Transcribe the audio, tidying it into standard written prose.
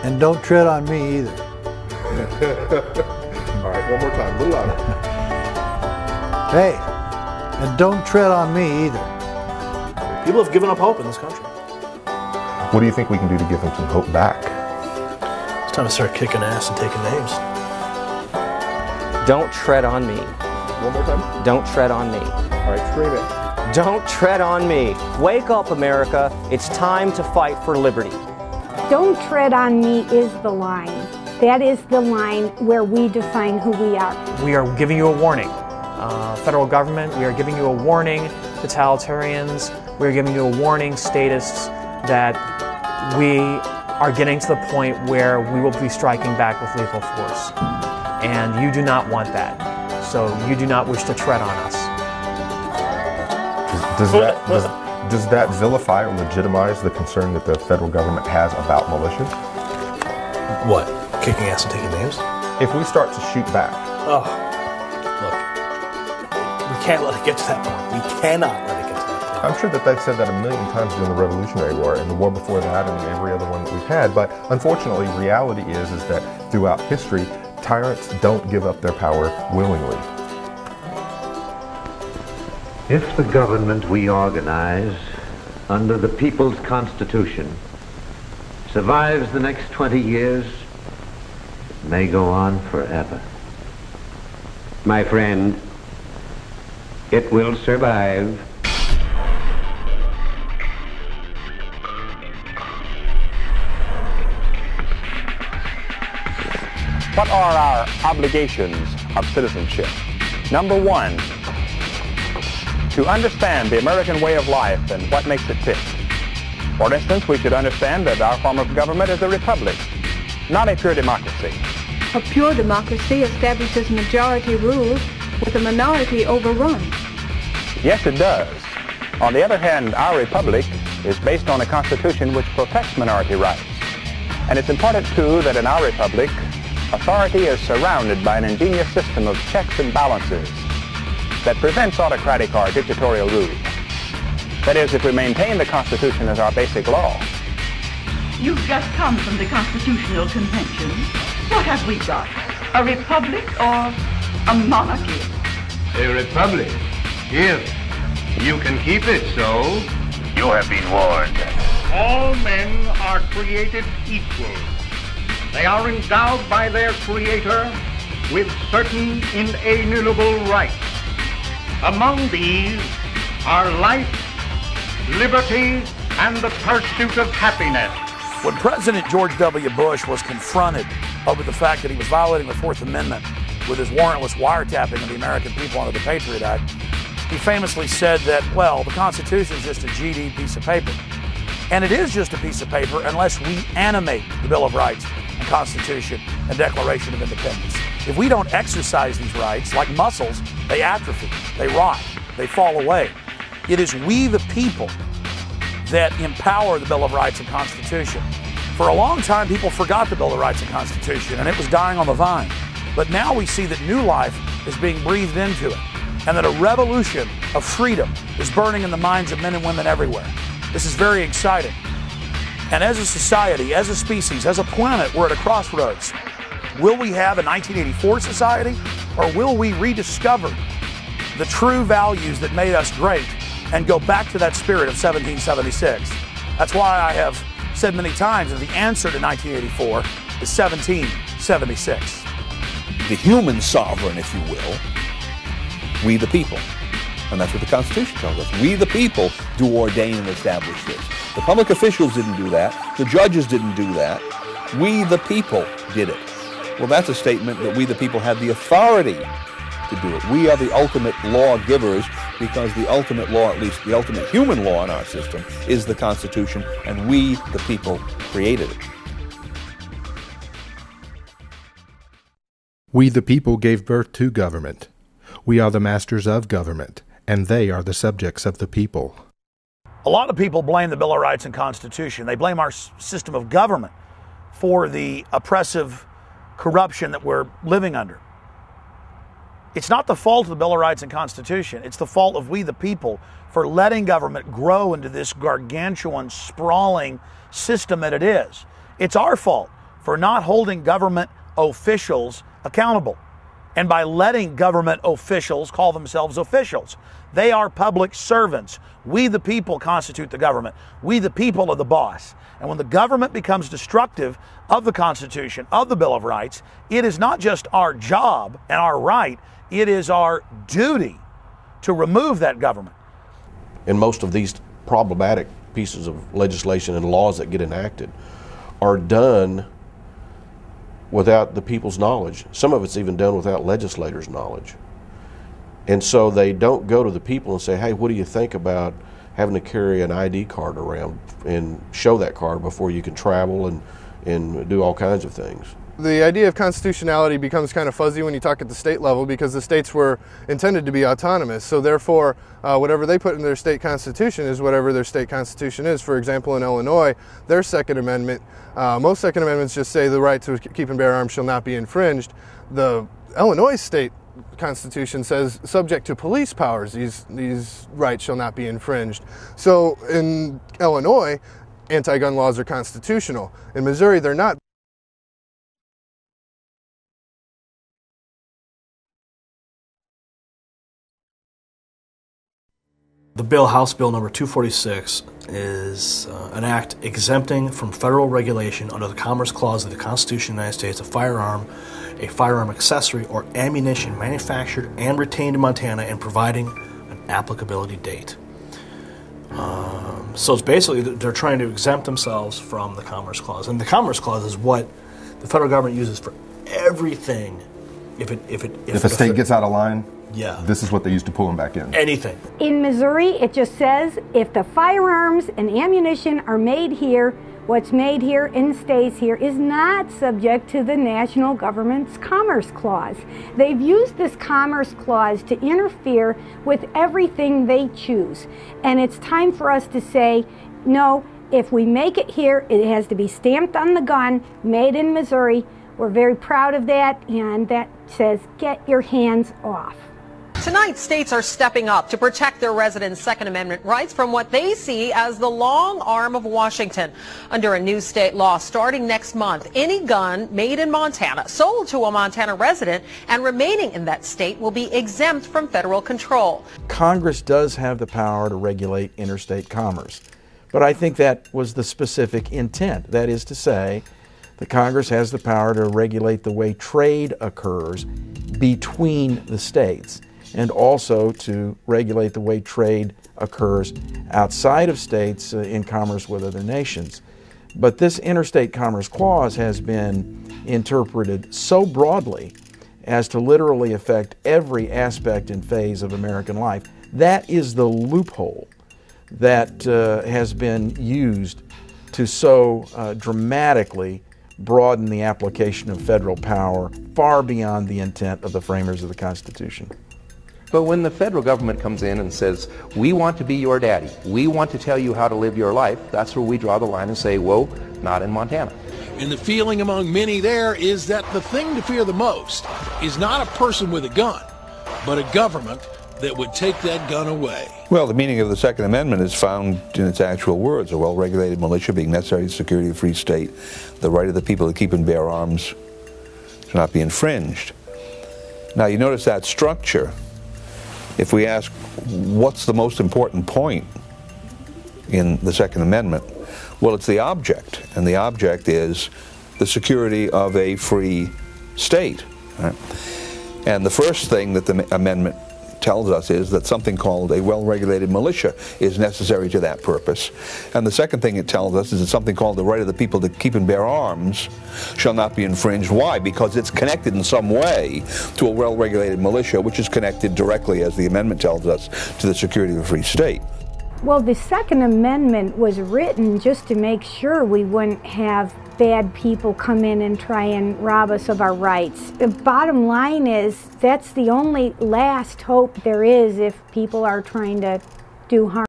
And don't tread on me either. All right, one more time, a little louder. Hey, and don't tread on me either. People have given up hope in this country. What do you think we can do to give them some hope back? It's time to start kicking ass and taking names. Don't tread on me. One more time. Don't tread on me. All right, scream it. Don't tread on me. Wake up, America. It's time to fight for liberty. Don't tread on me is the line. That is the line where we define who we are. We are giving you a warning. Federal government, we are giving you a warning. Totalitarians, we are giving you a warning. Statists, that we are getting to the point where we will be striking back with lethal force. And you do not want that. So you do not wish to tread on us. Does that vilify or legitimize the concern that the federal government has about militias? What? Kicking ass and taking names? If we start to shoot back. Oh, look. We can't let it get to that point. We cannot let it get to that point. I'm sure that they've said that a million times during the Revolutionary War and the war before that and every other one that we've had. But unfortunately, reality is that throughout history, tyrants don't give up their power willingly. If the government we organize under the People's Constitution survives the next 20 years, it may go on forever. My friend, it will survive. What are our obligations of citizenship? Number one, to understand the American way of life and what makes it tick. For instance, we should understand that our form of government is a republic, not a pure democracy. A pure democracy establishes majority rule with a minority overrun. Yes, it does. On the other hand, our republic is based on a constitution which protects minority rights. And it's important, too, that in our republic, authority is surrounded by an ingenious system of checks and balances that prevents autocratic or dictatorial rule. That is, if we maintain the Constitution as our basic law. You've just come from the Constitutional Convention. What have we got? A republic or a monarchy? A republic. If you can keep it so. You have been warned. All men are created equal. They are endowed by their Creator with certain inalienable rights. Among these are life, liberty, and the pursuit of happiness. When President George W. Bush was confronted over the fact that he was violating the Fourth Amendment with his warrantless wiretapping of the American people under the Patriot Act, he famously said that, well, the Constitution is just a GD piece of paper. And it is just a piece of paper unless we animate the Bill of Rights and Constitution and Declaration of Independence. If we don't exercise these rights, like muscles, they atrophy, they rot, they fall away. It is we the people that empower the Bill of Rights and Constitution. For a long time, people forgot the Bill of Rights and Constitution, and it was dying on the vine. But now we see that new life is being breathed into it, and that a revolution of freedom is burning in the minds of men and women everywhere. This is very exciting. And as a society, as a species, as a planet, we're at a crossroads. Will we have a 1984 society, or will we rediscover the true values that made us great and go back to that spirit of 1776? That's why I have said many times that the answer to 1984 is 1776. The human sovereign, if you will, we the people. And that's what the Constitution tells us. We the people do ordain and establish this. The public officials didn't do that. The judges didn't do that. We the people did it. Well, that's a statement that we the people have the authority to do it. We are the ultimate lawgivers because the ultimate law, at least the ultimate human law in our system, is the Constitution, and we the people created it. We the people gave birth to government. We are the masters of government, and they are the subjects of the people. A lot of people blame the Bill of Rights and Constitution. They blame our system of government for the oppressive corruption that we're living under. It's not the fault of the Bill of Rights and Constitution. It's the fault of we the people for letting government grow into this gargantuan, sprawling system that it is. It's our fault for not holding government officials accountable. And by letting government officials call themselves officials. They are public servants. We the people constitute the government. We the people are the boss. And when the government becomes destructive of the Constitution, of the Bill of Rights, it is not just our job and our right, it is our duty to remove that government. And most of these problematic pieces of legislation and laws that get enacted are done without the people's knowledge. Some of it's even done without legislators' knowledge. And so they don't go to the people and say, hey, what do you think about having to carry an ID card around and show that card before you can travel and do all kinds of things. The idea of constitutionality becomes kind of fuzzy when you talk at the state level because the states were intended to be autonomous. So therefore, whatever they put in their state constitution is whatever their state constitution is. For example, in Illinois, their Second Amendment, most Second Amendments just say the right to keep and bear arms shall not be infringed. The Illinois state Constitution says subject to police powers, these rights shall not be infringed. So in Illinois, anti-gun laws are constitutional. In Missouri, they're not. The bill, House Bill number 246, is an act exempting from federal regulation under the Commerce Clause of the Constitution of the United States a firearm accessory, or ammunition manufactured and retained in Montana and providing an applicability date. So it's basically they're trying to exempt themselves from the Commerce Clause. And the Commerce Clause is what the federal government uses for everything. If a state gets out of line, yeah, this is what they use to pull them back in. Anything. In Missouri, it just says if the firearms and ammunition are made here, what's made here and stays here is not subject to the national government's Commerce Clause. They've used this Commerce Clause to interfere with everything they choose. And it's time for us to say, no, if we make it here, it has to be stamped on the gun, made in Missouri. We're very proud of that, and that says, get your hands off. Tonight, states are stepping up to protect their residents' Second Amendment rights from what they see as the long arm of Washington. Under a new state law starting next month, any gun made in Montana, sold to a Montana resident, and remaining in that state will be exempt from federal control. Congress does have the power to regulate interstate commerce, but I think that was the specific intent. That is to say, the Congress has the power to regulate the way trade occurs between the states, and also to regulate the way trade occurs outside of states in commerce with other nations. But this Interstate Commerce Clause has been interpreted so broadly as to literally affect every aspect and phase of American life. That is the loophole that has been used to so dramatically broaden the application of federal power far beyond the intent of the framers of the Constitution. But when the federal government comes in and says, we want to be your daddy, we want to tell you how to live your life, that's where we draw the line and say, whoa, not in Montana. And the feeling among many there is that the thing to fear the most is not a person with a gun, but a government that would take that gun away. Well, the meaning of the Second Amendment is found in its actual words: a well-regulated militia being necessary to the security of a free state, the right of the people to keep and bear arms should not be infringed. Now, you notice that structure. If we ask what's the most important point in the Second Amendment, well, it's the object, and the object is the security of a free state. Right? And the first thing that the amendment tells us is that something called a well-regulated militia is necessary to that purpose. And the second thing it tells us is that something called the right of the people to keep and bear arms shall not be infringed. Why? Because it's connected in some way to a well-regulated militia, which is connected directly, as the amendment tells us, to the security of a free state. Well, the Second Amendment was written just to make sure we wouldn't have bad people come in and try and rob us of our rights. The bottom line is that's the only last hope there is if people are trying to do harm.